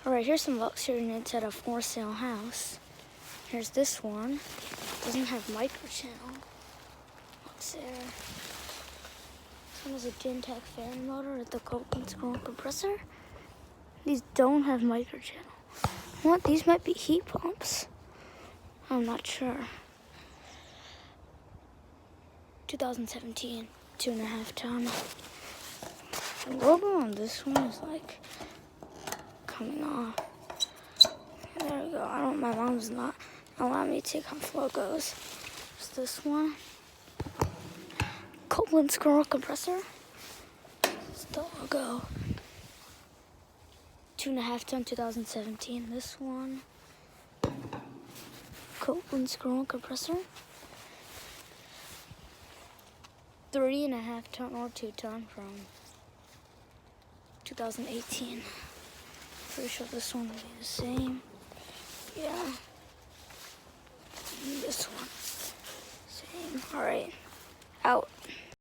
Alright, here's some Luxaire units at a for sale house. Here's this one. Doesn't have microchannel. Luxaire. This one has a Gentech fan motor with the Copeland scroll compressor. These don't have microchannel. What? These might be heat pumps. I'm not sure. 2017, 2.5 ton. The logo on this one is like coming off. There we go. My mom's not allowing me to take off logos. There's this one. Copeland scroll compressor. It's the logo. 2.5 ton, 2017. This one. Copeland scroll compressor. 3.5 ton or 2 ton from 2018. Pretty sure this one will be the same. Yeah. And this one. Same. Alright. Out.